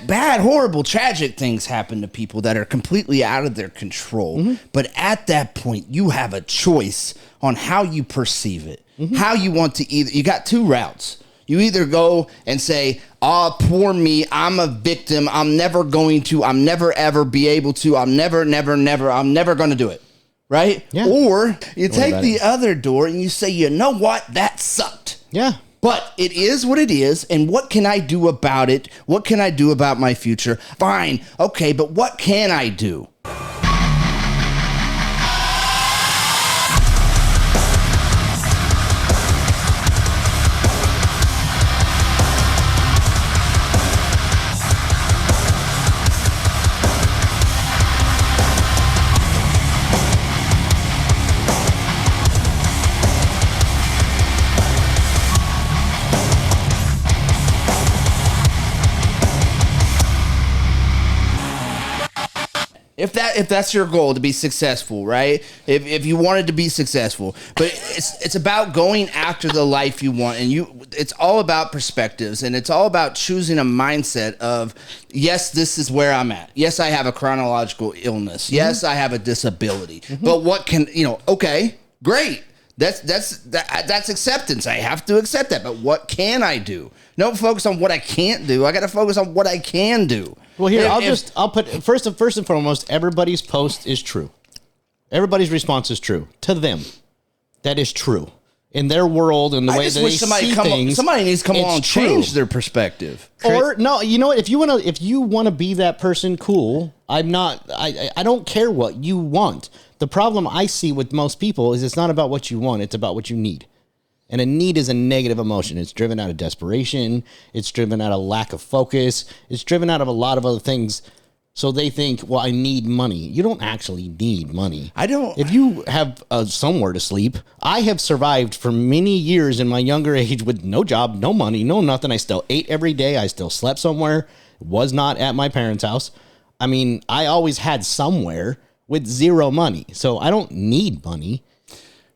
bad, horrible, tragic things happen to people that are completely out of their control. But at that point, you have a choice on how you perceive it, how you want to either. You got two routes. You either go and say, oh, poor me, I'm a victim. I'm never ever be able to. I'm never going to do it. Right? Yeah. Or you take the other door and you say, you know what? That sucked. Yeah. But it is what it is, and what can I do about it? What can I do about my future? Fine. Okay, but what can I do? If that's your goal, to be successful, right? If you wanted to be successful, but it's about going after the life you want, and it's all about perspectives, and it's all about choosing a mindset of, yes, this is where I'm at. Yes, I have a chronological illness. Yes, I have a disability. But what can okay, great. That's acceptance. I have to accept that. But what can I do? Don't focus on what I can't do. I got to focus on what I can do. Well, here, I'll put first and foremost, everybody's post is true. Everybody's response is true to them. That is true in their world and the way that they see things. Somebody needs to come along and change their perspective. Or no, you know what? If you want to be that person, cool. I don't care what you want. The problem I see with most people is it's not about what you want; it's about what you need. And a need is a negative emotion. It's driven out of desperation. It's driven out of lack of focus. It's driven out of a lot of other things. So they think, well, I need money. You don't actually need money. I don't. If you have somewhere to sleep, I have survived for many years in my younger age with no job, no money, no nothing. I still ate every day. I still slept somewhere. Was not at my parents' house. I mean, I always had somewhere with zero money. So I don't need money.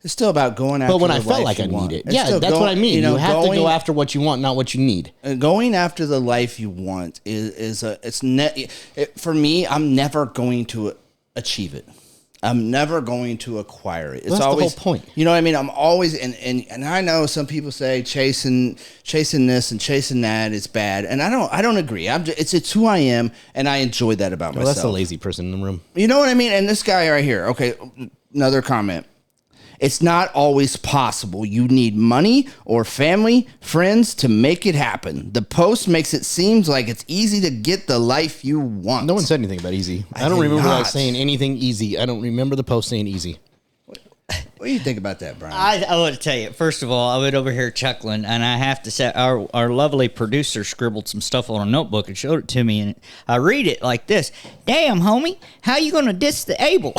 It's still about going after. But when the I felt life like I want. need it, yeah, that's what I mean. You have to go after what you want, not what you need. Going after the life you want for me. I'm never going to achieve it. I'm never going to acquire it. It's that's always the whole point. You know what I mean? I'm always and I know some people say chasing this and chasing that is bad, and I don't agree. It's who I am, and I enjoy that about myself. That's a lazy person in the room. You know what I mean? And this guy right here. Okay, another comment. It's not always possible. You need money or family, friends to make it happen. The post makes it seem like it's easy to get the life you want. No one said anything about easy. I don't remember that saying anything easy. I don't remember the post saying easy. What do you think about that, Brian? I want to tell you, first of all, I went over here chuckling, and I have to say, our lovely producer scribbled some stuff on a notebook and showed it to me, and I read it like this. Damn, homie, how you going to diss the able?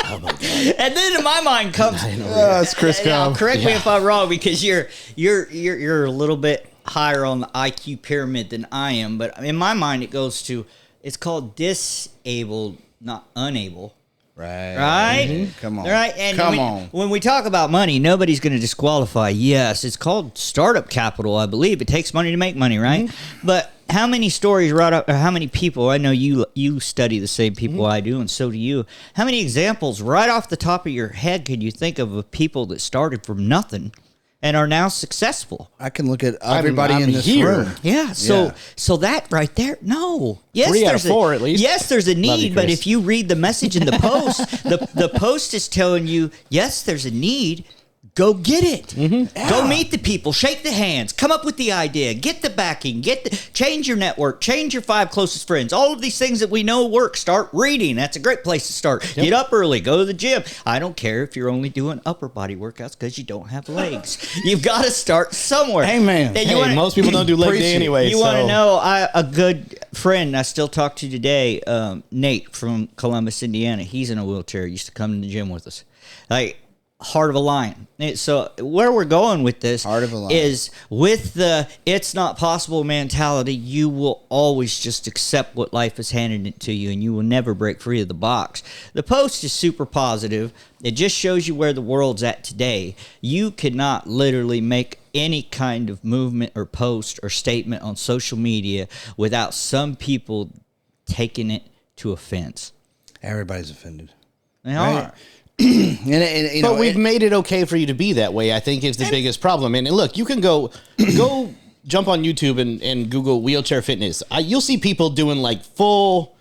Oh my God. And then in my mind comes, it's Chris Cobb. Correct me if I'm wrong, because you're a little bit higher on the IQ pyramid than I am, but in my mind it goes to, it's called disabled, not unable. Right? Mm-hmm. Come on. Right? And when we talk about money, nobody's going to disqualify. Yes, it's called startup capital, I believe. It takes money to make money, right? Mm-hmm. But how many stories right up, or how many people, I know you study the same people I do, and so do you. How many examples right off the top of your head could you think of people that started from nothing and are now successful? I can look at everybody in this room. Yeah, so that right there, no. Yes, 3 out of 4 at least. Yes, there's a need, but if you read the message in the post, the post is telling you, yes, there's a need. Go get it. Mm-hmm. Yeah. Go meet the people. Shake the hands. Come up with the idea. Get the backing. Change your network. Change your 5 closest friends. All of these things that we know work. Start reading. That's a great place to start. Yep. Get up early. Go to the gym. I don't care if you're only doing upper body workouts because you don't have legs. You've got to start somewhere. Hey, man. Most people don't do leg day anyway. You want to know, a good friend I still talk to today, Nate from Columbus, Indiana. He's in a wheelchair. He used to come to the gym with us. Heart of a lion. So where we're going with this is with the it's not possible mentality, you will always just accept what life has handed it to you, and you will never break free of the box. The post is super positive. It just shows you where the world's at today. You could not literally make any kind of movement or post or statement on social media without some people taking it to offense. Everybody's offended. They are. And But we've made it okay for you to be that way, I think, is the biggest problem. And look, you can go jump on YouTube and Google wheelchair fitness. You'll see people doing like full,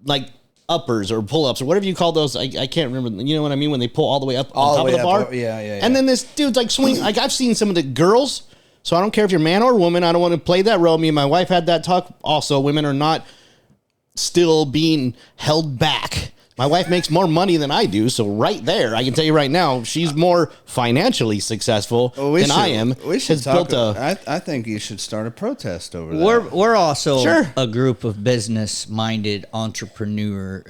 like uppers or pull-ups or whatever you call those. I can't remember. You know what I mean? When they pull all the way up on top of the bar. Yeah. And then this dude's like swing. Like I've seen some of the girls. So I don't care if you're man or woman. I don't want to play that role. Me and my wife had that talk. Also, women are not still being held back. My wife makes more money than I do, so right there, I can tell you right now, she's more financially successful than I am. We should I think you should start a protest over that. We're also Sure. a group of business-minded entrepreneur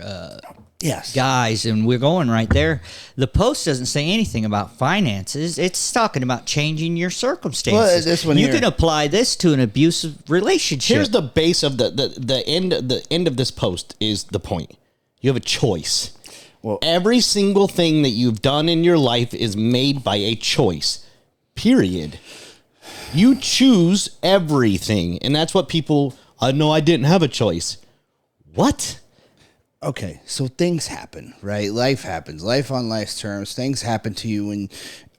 Yes. guys, and we're going right there. The post doesn't say anything about finances. It's talking about changing your circumstances. Well, this one you here. can apply this to an abusive relationship. Here's the base of the end of this post is the point. You have a choice. Well, Every single thing that you've done in your life is made by a choice. Period. You choose everything, and that's what people. No, I didn't have a choice. What? okay, so things happen, right? Life happens. Life on life's terms. Things happen to you and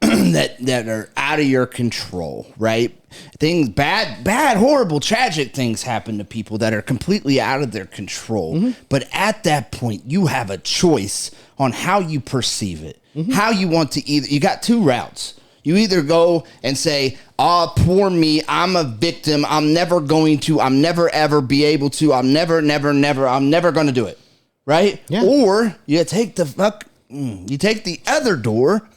that are out of your control, right? Things bad, horrible, tragic things happen to people that are completely out of their control. Mm-hmm. But at that point, you have a choice on how you perceive it. Mm-hmm. How you want to you got two routes. You either go and say, "Oh, poor me, I'm a victim. I'm never ever be able to. I'm never going to do it." Right? Yeah. Or you take the other door.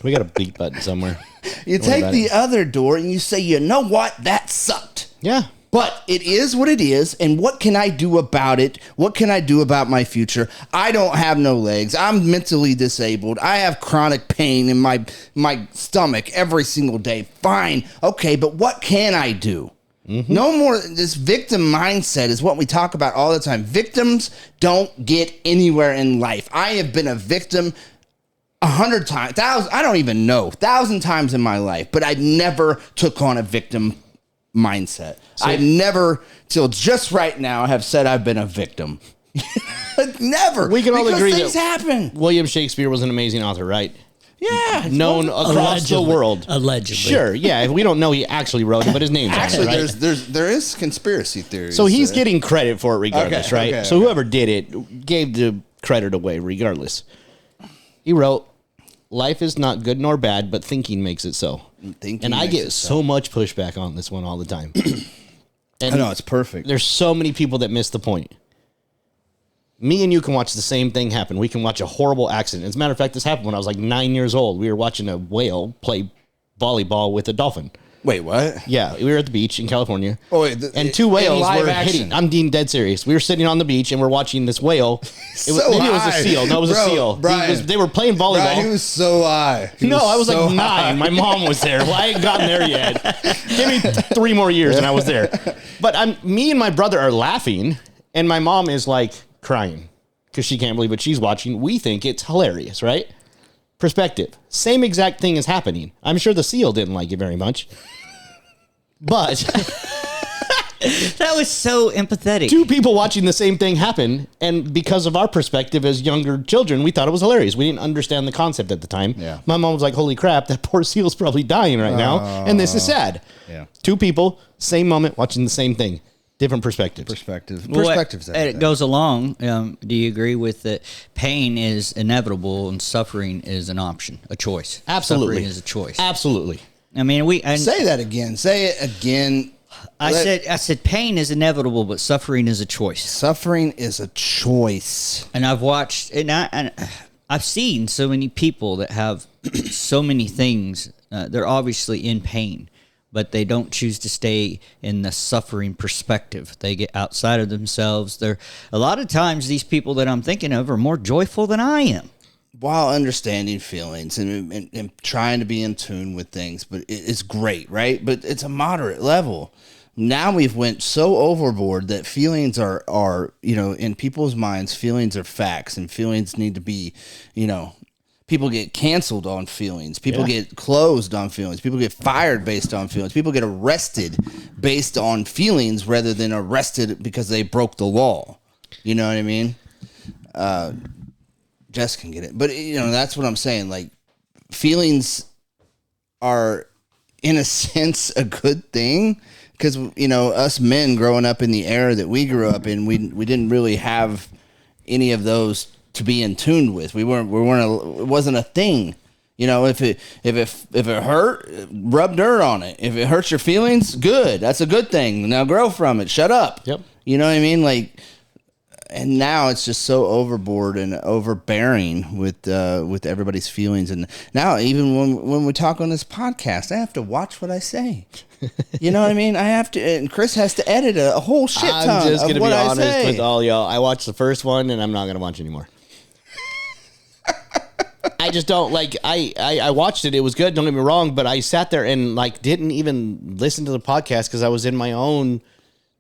We got a beat button somewhere. You take the other door and you say, "You know what? That sucked." Yeah. But it is what it is, and what can I do about it? What can I do about my future? I don't have no legs. I'm mentally disabled. I have chronic pain in my stomach every single day. Fine. Okay, but what can I do? Mm-hmm. No more. This victim mindset is what we talk about all the time. Victims don't get anywhere in life. I have been a victim 100 times, 1,000, I don't even know, 1,000 times in my life, but I never took on a victim mindset. I never, till just right now, have said I've been a victim. Never. We can all agree things that happen. William Shakespeare was an amazing author, right? Yeah. Known across the world. Allegedly. Sure, yeah. We don't know he actually wrote it, but his name's Actually, on it, right? there is conspiracy theories. So he's getting credit for it regardless, Okay, right? okay, So okay. whoever did it gave the credit away regardless. He wrote, "Life is not good nor bad, but thinking makes it so." And I get so much pushback on this one all the time. And I know, it's perfect. there's so many people that miss the point. Me and you can watch the same thing happen. We can watch a horrible accident. As a matter of fact, this happened when I was like 9 years old. We were watching a whale play volleyball with a dolphin. Wait, what? Yeah, we were at the beach in California. Oh, wait, and two in whales live were action? hitting. I'm being dead serious. We were sitting on the beach and we're watching this whale. So Maybe it was a high. seal. No, it was a Bro, seal. Brian. They were playing volleyball. Brian, he was so high. No, I was so like 9. high. My mom was there. Well, I ain't gotten there yet. Give me 3 more years and I was there. But me and my brother are laughing, and my mom is like crying because she can't believe what she's watching. We think it's hilarious, right? Perspective. Same exact thing is happening. I'm sure the seal didn't like it very much. But That was so empathetic. 2 people watching the same thing happen, and because of our perspective as younger children, we thought it was hilarious. We didn't understand the concept at the time. Yeah. My mom was like, "Holy crap, that poor seal's probably dying right now," and this is sad. Yeah. 2 people, same moment, watching the same thing, different perspectives. Perspectives. Well, Perspectives. it goes along. Do you agree with that? Pain is inevitable and suffering is an option, a choice. Absolutely. Suffering is a choice. Absolutely. I mean, Say that again. Say it again. I said pain is inevitable, but suffering is a choice. Suffering is a choice. And I've watched, and I've seen so many people that have so many things. They're obviously in pain, but they don't choose to stay in the suffering perspective. They get outside of themselves. They're a lot of times these people that I'm thinking of are more joyful than I am. While understanding feelings and trying to be in tune with things, but it's great, right? But it's a moderate level. Now we've went so overboard that feelings are in people's minds, feelings are facts, and feelings need to be, People get canceled on feelings. People get closed on feelings. People get fired based on feelings. People get arrested based on feelings rather than arrested because they broke the law. You know what I mean? Jess can get it. But, that's what I'm saying. Like, feelings are, in a sense, a good thing. Because, us men growing up in the era that we grew up in, we didn't really have any of those to be in tune with. It wasn't a thing. If it hurt, rub dirt on it. If it hurts your feelings, good. That's a good thing. Now grow from it. Shut up. Yep. You know what I mean? Like, and now it's just so overboard and overbearing with everybody's feelings. And now even when we talk on this podcast, I have to watch what I say. You know what I mean? I have to, and Chris has to edit a whole shit ton I'm just of gonna what be I honest say. with all y'all. I watched the first one, and I'm not gonna watch anymore. I just don't like. I watched it. It was good. Don't get me wrong, but I sat there and didn't even listen to the podcast because I was in my own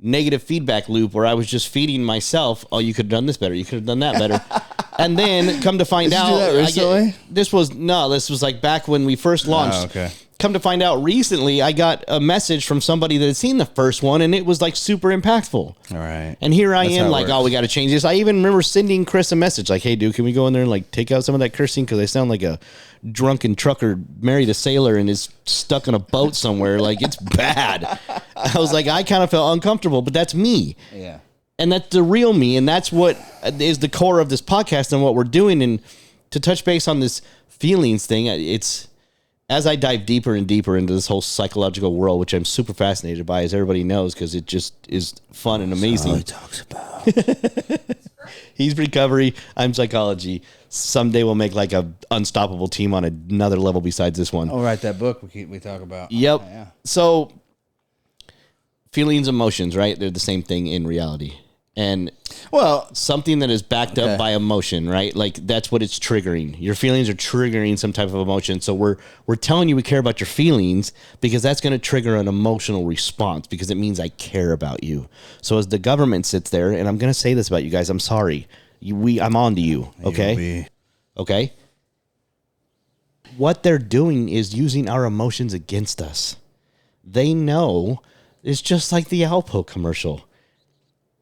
negative feedback loop where I was just feeding myself. Oh, you could have done this better. You could have done that better. And then come to find out, you do that recently? This was like back when we first launched. Oh, okay. Come to find out, recently I got a message from somebody that had seen the first one, and it was super impactful. All right. And here I That's am, how it works. we got to change this. I even remember sending Chris a message like, "Hey, dude, can we go in there and take out some of that cursing because I sound like a drunken trucker married a sailor and is stuck in a boat somewhere. It's bad." I was like, I kind of felt uncomfortable, but that's me. Yeah. And that's the real me, and that's what is the core of this podcast and what we're doing. And to touch base on this feelings thing, it's as I dive deeper and deeper into this whole psychological world, which I'm super fascinated by, as everybody knows, because it just is fun and amazing. That's all he talks about. He's recovery. I'm psychology. Someday we'll make a unstoppable team on another level besides this one. I'll write that book we talk about. Yep. Yeah. So feelings, emotions, right? They're the same thing in reality. And something that is backed up by emotion, right? That's what it's triggering. Your feelings are triggering some type of emotion. So we're telling you we care about your feelings because that's going to trigger an emotional response because it means I care about you. So as the government sits there, and I'm going to say this about you guys, I'm sorry. I'm on to you, okay? Okay? What they're doing is using our emotions against us. They know it's just like the Alpo commercial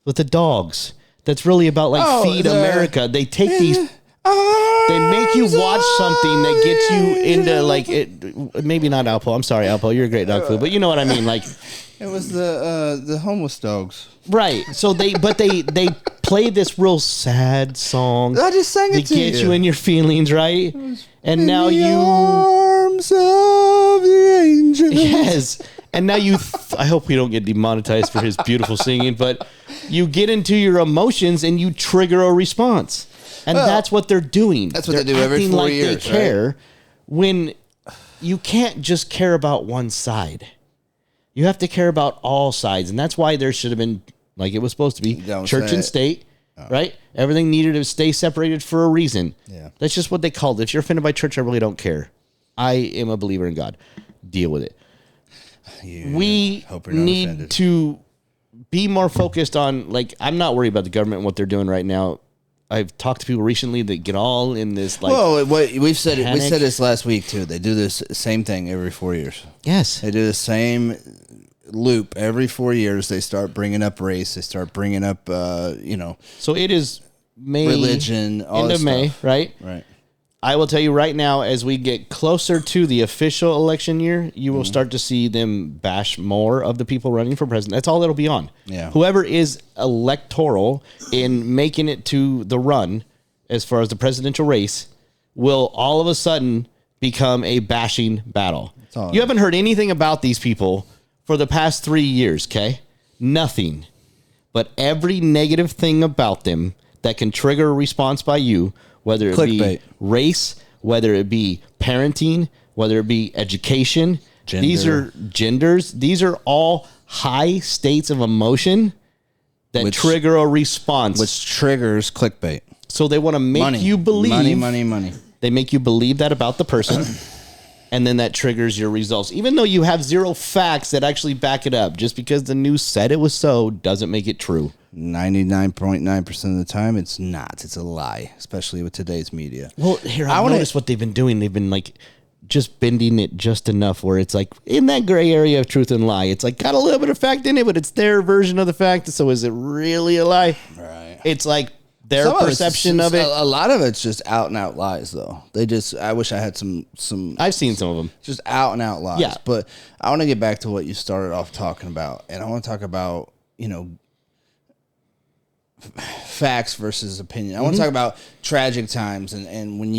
with the dogs. That's really about Feed America. They take these, they make you watch something that gets you into maybe not Alpo. I'm sorry, Alpo. You're a great dog food, but you know what I mean. It was the homeless dogs. Right. So they play this real sad song. I just sang it to get you in your feelings, right? And now the arms of the angels. Yes. And now I hope we don't get demonetized for his beautiful singing, but you get into your emotions and you trigger a response. And that's what they're doing. That's what they do every 4 years, they care when you can't just care about one side. You have to care about all sides. And that's why there should have been, like it was supposed to be, church and state, right? Everything needed to stay separated for a reason. Yeah. That's just what they called it. If you're offended by church, I really don't care. I am a believer in God. Deal with it. We need offended. to be more focused on, I'm not worried about the government and what they're doing right now. I've talked to people recently that get all in this, we said panic. We said this last week too. They do this same thing every 4 years. Yes. They do the same loop every 4 years. They start bringing up race. They start bringing up, So it is May, religion, all end this of May, stuff. right? Right. I will tell you right now, as we get closer to the official election year, you will start to see them bash more of the people running for president. That's all it'll be on. Yeah. Whoever is electoral in making it to the run, as far as the presidential race, will all of a sudden become a bashing battle. You haven't heard anything about these people for the past 3 years, okay? Nothing. But every negative thing about them that can trigger a response by you, whether it be race, whether it be parenting, whether it be education, these are genders. These are all high states of emotion that trigger a response. Which triggers clickbait. So they want to make you believe. Money. They make you believe that about the person. and then that triggers your results. Even though you have zero facts that actually back it up, just because the news said it was so doesn't make it true. 99.9% of the time, it's not. It's a lie, especially with today's media. Well, here, I noticed what they've been doing. They've been like just bending it just enough where it's like in that gray area of truth and lie. It's like got a little bit of fact in it, but it's their version of the fact. So is it really a lie? Right. It's like their perception of it. A lot of it's just out and out lies, though. I wish I had some. I've seen some of them. Just out and out lies. Yeah. But I want to get back to what you started off talking about, and I want to talk about, facts versus opinion. I want to talk about tragic times and when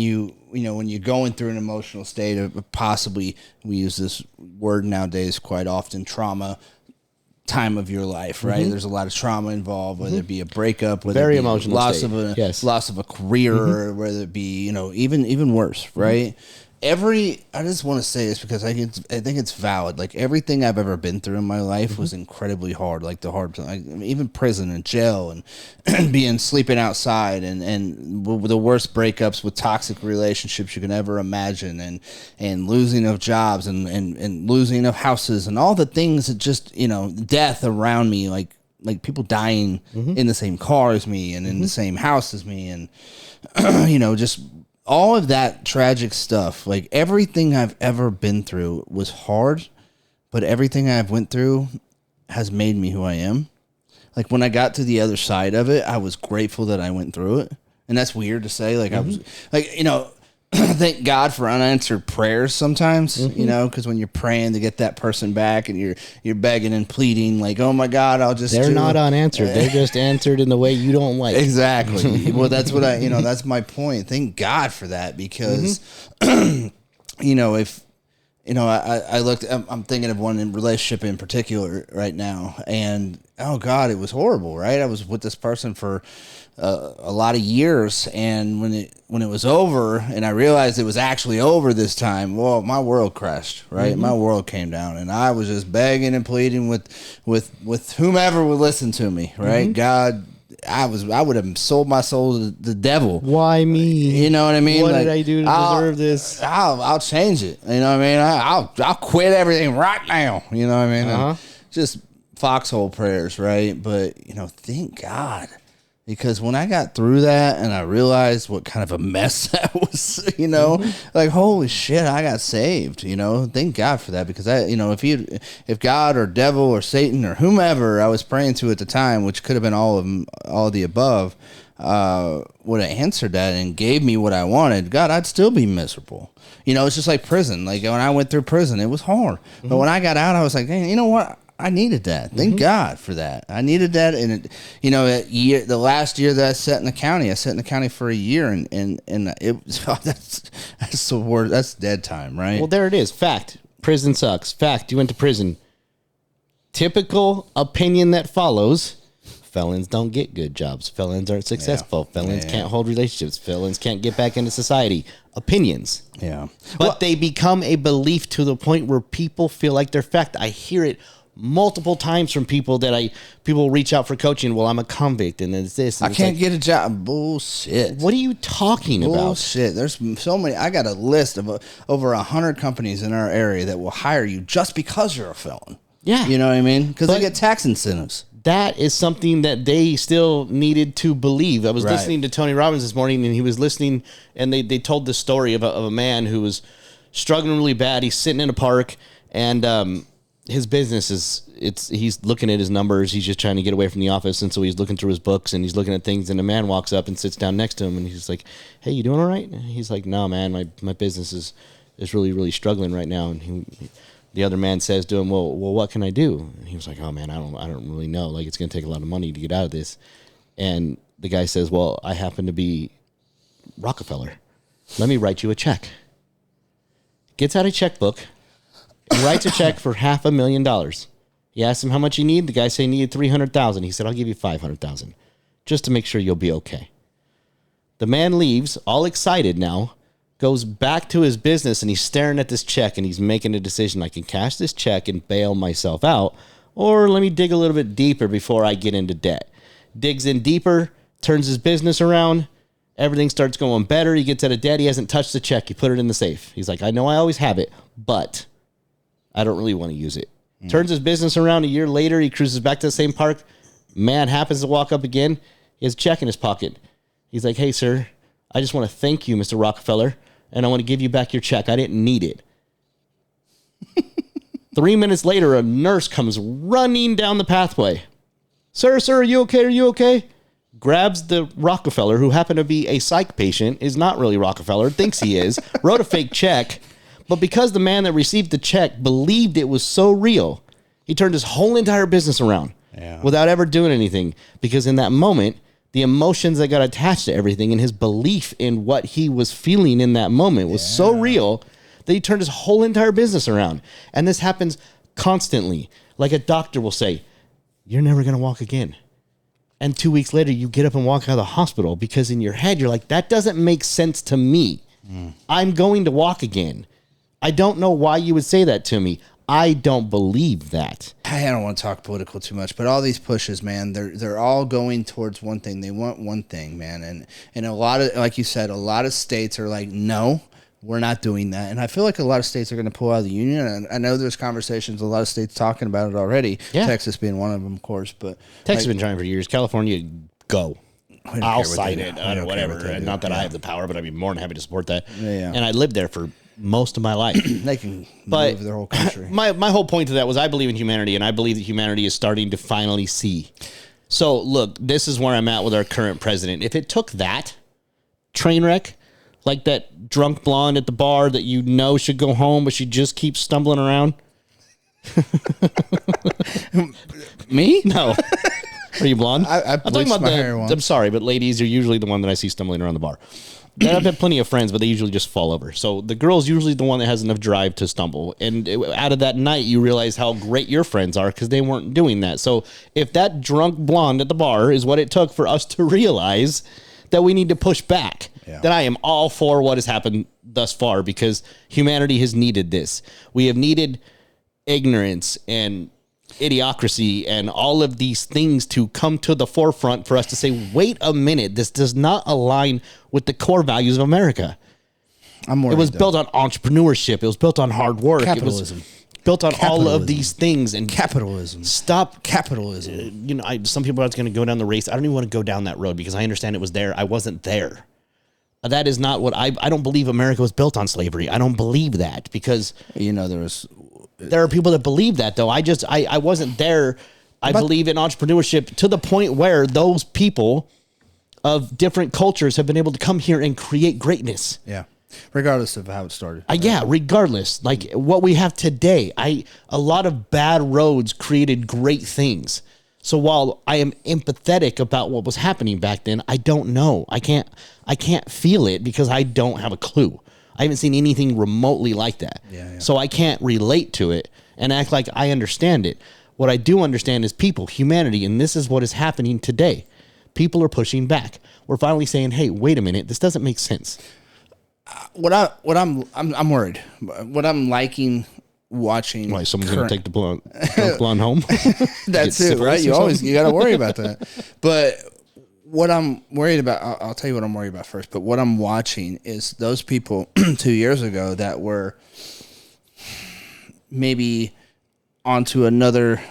when you're going through an emotional state of possibly, we use this word nowadays quite often, trauma time of your life, right? There's a lot of trauma involved, whether it be a breakup, whether Very it be emotional loss state. of a Yes. loss of a career, or whether it be even worse, right? I just want to say this because I think it's valid. Like everything I've ever been through in my life was incredibly hard. Like even prison and jail and being sleeping outside and the worst breakups with toxic relationships you can ever imagine and losing of jobs and losing of houses and all the things that just death around me, like people dying in the same car as me and in the same house as me and just all of that tragic stuff. Like everything I've ever been through was hard, but everything I've went through has made me who I am. Like when I got to the other side of it, I was grateful that I went through it. And that's weird to say. Like I was like, thank God for unanswered prayers sometimes, because when you're praying to get that person back and you're begging and pleading like, oh my God, They're not unanswered. They're just answered in the way you don't like. Exactly. Well, that's what that's my point. Thank God for that because, if, I looked, I'm thinking of one in relationship in particular right now and oh God, it was horrible, right? I was with this person for a lot of years, and when it was over, and I realized it was actually over this time, well, my world crashed, right? My world came down, and I was just begging and pleading with whomever would listen to me, right? God, I would have sold my soul to the devil. Why me? You know what I mean? What did I do to deserve this? I'll change it. You know what I mean? I'll quit everything right now. You know what I mean? And just foxhole prayers, right? But thank God. Because when I got through that and I realized what kind of a mess that was, like, holy shit, I got saved, thank God for that. Because if God or devil or Satan or whomever I was praying to at the time, which could have been all of the above, would have answered that and gave me what I wanted, God, I'd still be miserable. It's just like prison. Like when I went through prison, it was hard. But when I got out, I was like, hey, you know what? I needed that. Thank God for that. I needed that. And the last year that I sat in the county for a year and it was, that's the word. That's dead time, right? Well, there it is. Fact. Prison sucks. Fact. You went to prison. Typical opinion that follows. Felons don't get good jobs. Felons aren't successful. Felons can't hold relationships. Felons can't get back into society. Opinions. Yeah. But they become a belief to the point where people feel like they're fact. I hear it multiple times from people people reach out for coaching. Well, I'm a convict and it's this. And I can't get a job. Bullshit. What are you talking about? Bullshit. There's so many. I got a list of over 100 companies in our area that will hire you just because you're a felon. Yeah. You know what I mean? Because they get tax incentives. That is something that they still needed to believe. I was listening to Tony Robbins this morning, and he was listening, and they told the story of a man who was struggling really bad. He's sitting in a park, and his business he's looking at his numbers. He's just trying to get away from the office. And so he's looking through his books and he's looking at things. And a man walks up and sits down next to him. And he's like, hey, you doing all right? And he's like, no, man, my business is really, really struggling right now. And the other man says to him, well, what can I do? And he was like, oh man, I don't really know. Like, it's going to take a lot of money to get out of this. And the guy says, well, I happen to be Rockefeller. Let me write you a check. Gets out a checkbook. He writes a check for $500,000. He asked him how much he needed. The guy said he needed $300,000. He said, I'll give you $500,000 just to make sure you'll be okay. The man leaves, all excited now, goes back to his business, and he's staring at this check, and he's making a decision. I can cash this check and bail myself out, or let me dig a little bit deeper before I get into debt. Digs in deeper, turns his business around, Everything starts going better. He gets out of debt. He hasn't touched the check. He put it in the safe. He's like, I know I always have it, but I don't really want to use it. Turns his business around. A year later, he cruises back to the same park. Man happens to walk up again. He has a check in his pocket. He's like, hey, sir, I just want to thank you, Mr. Rockefeller, and I want to give you back your check. I didn't need it. 3 minutes later, a nurse comes running down the pathway. Sir, are you okay? Are you okay? Grabs the Rockefeller, who happened to be a psych patient, is not really Rockefeller, thinks he is, wrote a fake check. But because the man that received the check believed it was so real, he turned his whole entire business around without ever doing anything. Because in that moment, the emotions that got attached to everything and his belief in what he was feeling in that moment was so real that he turned his whole entire business around. And this happens constantly. Like a doctor will say, you're never going to walk again. And 2 weeks later, you get up and walk out of the hospital because in your head, you're like, that doesn't make sense to me. I'm going to walk again. I don't know why you would say that to me. I don't believe that. I don't want to talk political too much, but all these pushes, man, they're all going towards one thing. They want one thing, man. And a lot of, like you said, a lot of states are like, no, we're not doing that. And I feel like a lot of states are going to pull out of the union. And I know there's conversations, a lot of states talking about it already. Yeah. Texas being one of them, of course. But Texas has been trying for years. California, go. I'll sign it. Whatever. Not that I have the power, but I'd be more than happy to support that. Yeah. And I lived there for most of my life. They can move their whole country. My whole point to that was I believe in humanity, and I believe that humanity is starting to finally see. So, look, this is where I'm at with our current president. If it took that train wreck, like that drunk blonde at the bar that you know should go home, but she just keeps stumbling around. Me? No. Are you blonde? I'm talking about my hair once. I'm sorry, but ladies are usually the one that I see stumbling around the bar. I've had plenty of friends, but they usually just fall over. So the girl's usually the one that has enough drive to stumble. And out of that night, you realize how great your friends are because they weren't doing that. So if that drunk blonde at the bar is what it took for us to realize that we need to push back, then I am all for what has happened thus far because humanity has needed this. We have needed ignorance and idiocracy and all of these things to come to the forefront for us to say, wait a minute, this does not align with the core values of America. It was built on entrepreneurship. It was built on hard work. Capitalism. It was built on all of these things. And capitalism. Stop capitalism. Some people are going to go down the race. I don't even want to go down that road because I understand it was there. I wasn't there. That is not what I don't believe America was built on slavery. I don't believe that because there are people that believe that, though. I wasn't there. I believe in entrepreneurship to the point where those people of different cultures have been able to come here and create greatness. Yeah. Regardless of how it started. Yeah, regardless. Like what we have today, a lot of bad roads created great things. So while I am empathetic about what was happening back then, I don't know. I can't feel it because I don't have a clue. I haven't seen anything remotely like that. So I can't relate to it and act like I understand it. What I do understand is people, humanity, and this is what is happening today. People are pushing back. We're finally saying, "Hey, wait a minute, this doesn't make sense." I'm worried. What I'm liking watching. Why someone's going to take the blonde home? That's it, right? You got to worry about that. But what I'm worried about, I'll tell you what I'm worried about first. But what I'm watching is those people 2 years ago that were maybe onto another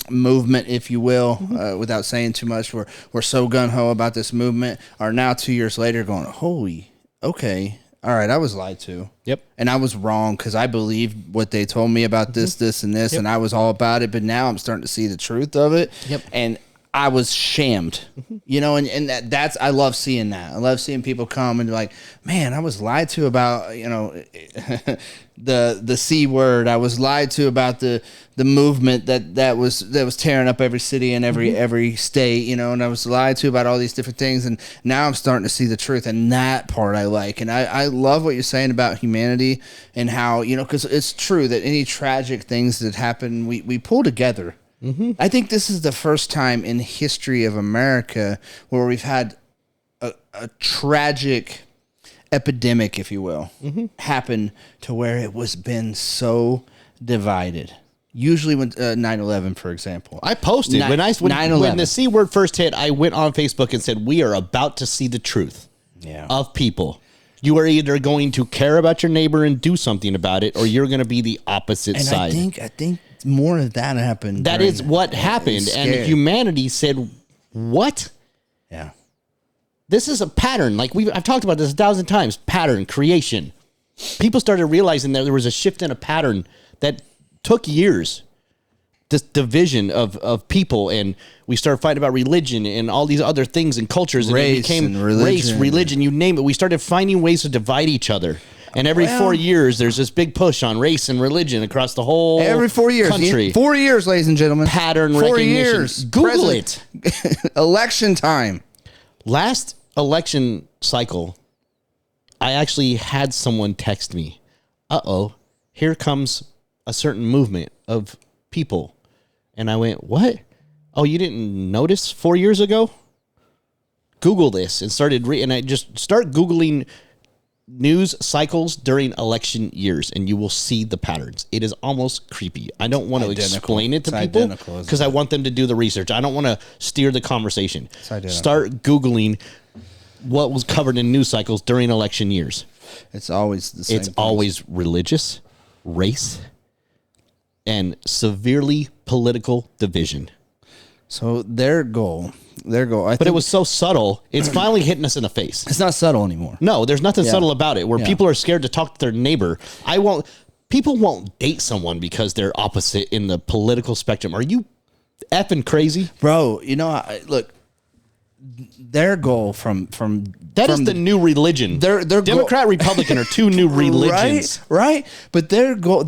movement, if you will, without saying too much. We're so gun-ho about this movement, are now 2 years later going, holy, okay, all right, I was lied to. Yep. And I was wrong because I believed what they told me about this, and this, and I was all about it. But now I'm starting to see the truth of it. Yep. And I was shamed, and that's, I love seeing that. I love seeing people come and be like, man, I was lied to about, the C word. I was lied to about the movement that was tearing up every city and every state, and I was lied to about all these different things. And now I'm starting to see the truth, and that part I like. And I love what you're saying about humanity and how, because it's true that any tragic things that happen, we pull together. I think this is the first time in history of America where we've had a tragic epidemic, if you will, happen to where it was been so divided. Usually when 9/11, for example. I posted when 9/11. the C word first hit, I went on Facebook and said, we are about to see the truth of people. You are either going to care about your neighbor and do something about it, or you're going to be the opposite side. I think more of that happened. That is what happened. And humanity said, what? Yeah. This is a pattern. Like I've talked about this 1,000 times. Pattern, creation. People started realizing that there was a shift in a pattern that took years. This division of people, and we started fighting about religion and all these other things and cultures, and race it became and religion. you name it. We started finding ways to divide each other. And every 4 years, there's this big push on race and religion across the whole every 4 years, country. 4 years, ladies and gentlemen. Pattern 4 recognition. years. Google it. Election time. Last election cycle, I actually had someone text me, here comes a certain movement of people. And I went, what? Oh, you didn't notice 4 years ago? Google this and and I just start Googling news cycles during election years, and you will see the patterns. It is almost creepy. I don't want to explain it to people because I want them to do the research. I don't want to steer the conversation. Start Googling what was covered in news cycles during election years. It's always the same. It's always religious, race, and severely political division. So their goal. But it was so subtle. It's finally hitting us in the face. It's not subtle anymore. No, there's nothing subtle about it. Where people are scared to talk to their neighbor. People won't date someone because they're opposite in the political spectrum. Are you effing crazy, bro? You know, look. Their goal from is the new religion. Their Democrat, Republican are two new religions, right? But their goal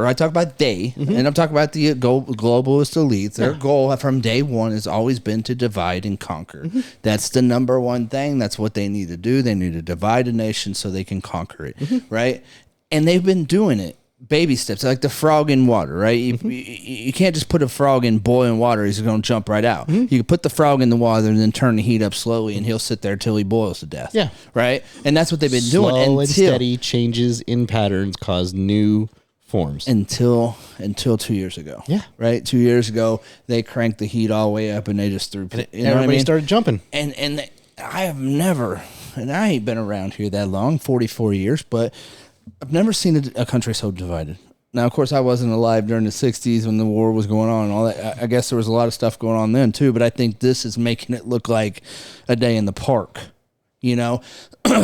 I talk about and I'm talking about the globalist elites. Their goal from day one has always been to divide and conquer. That's the number one thing. That's what they need to do. They need to divide a nation so they can conquer it, right? And they've been doing it. Baby steps, like the frog in water, right? You can't just put a frog in boiling water; he's going to jump right out. You can put the frog in the water and then turn the heat up slowly, and he'll sit there till he boils to death. Yeah, right. And that's what they've been doing. Slow and steady changes in patterns cause new forms. Until 2 years ago, right. 2 years ago, they cranked the heat all the way up, and they just threw. Everybody started jumping. And I have never, and I ain't been around here that long, 44 years, but I've never seen a country so divided. Now, of course, I wasn't alive during the 60s when the war was going on and all that. I guess there was a lot of stuff going on then, too, but I think this is making it look like a day in the park, you know?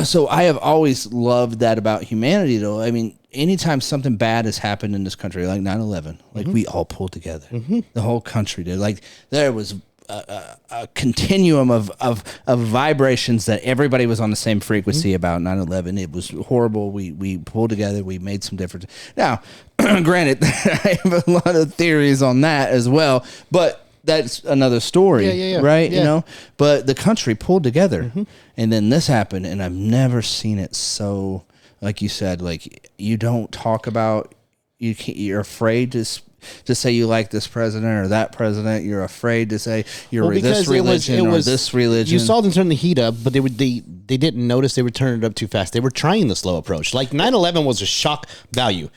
So I have always loved that about humanity, though. I mean, anytime something bad has happened in this country, like 9/11, like we all pulled together. The whole country did. Like, there was a continuum of vibrations that everybody was on the same frequency about 9/11. It was horrible. We pulled together. We made some difference. Now, granted, I have a lot of theories on that as well, but that's another story, right? Yeah. You know, but the country pulled together, and then this happened, and I've never seen it so, like you said, like you don't talk about, you're afraid to say you like this president or that president. You're afraid to say you're this religion or this religion. You saw them turn the heat up, but they didn't notice they were turning it up too fast. They were trying the slow approach. Like 9/11 was a shock value.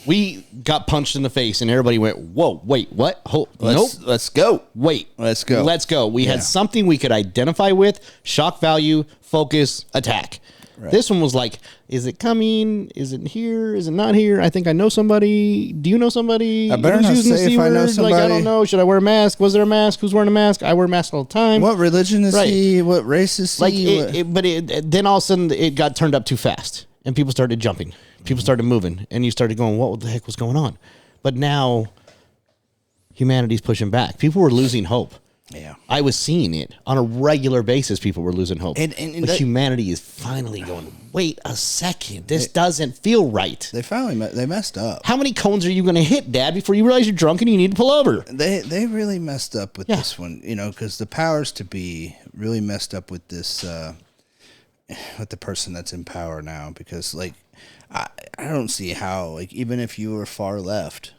We got punched in the face, and everybody went, "Whoa, wait, what? Nope, let's go. Wait, let's go. Let's go." We had something we could identify with. Shock value, focus, attack. Right. This one was like, is it coming? Is it here? Is it not here? I think I know somebody. Do you know somebody? I better not say if I know somebody. Like, I don't know. Should I wear a mask? Was there a mask? Who's wearing a mask? I wear a mask all the time. What religion is he? What race is he? Then all of a sudden it got turned up too fast, and people started jumping. People started moving, and you started going, what the heck was going on? But now humanity's pushing back. People were losing hope. Yeah, I was seeing it on a regular basis. People were losing hope, but humanity is finally going. Wait a second, this doesn't feel right. They messed up. How many cones are you going to hit, Dad, before you realize you're drunk and you need to pull over? They really messed up with this one, you know, because the powers to be really messed up with this, with the person that's in power now. Because like, I don't see how, like, even if you were far left.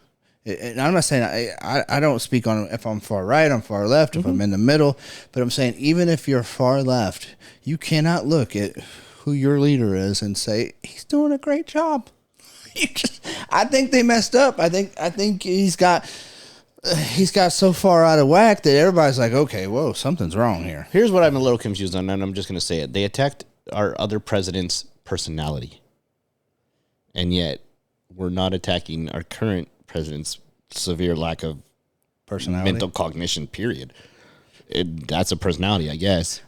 And I'm not saying I don't speak on if I'm far right, I'm far left, if I'm in the middle, but I'm saying even if you're far left, you cannot look at who your leader is and say, he's doing a great job. I think they messed up. I think he's got so far out of whack that everybody's like, okay, whoa, something's wrong here. Here's what I'm a little confused on, and I'm just going to say it. They attacked our other president's personality, and yet we're not attacking our current president's severe lack of Personality, mental cognition, period. That's a personality, I guess.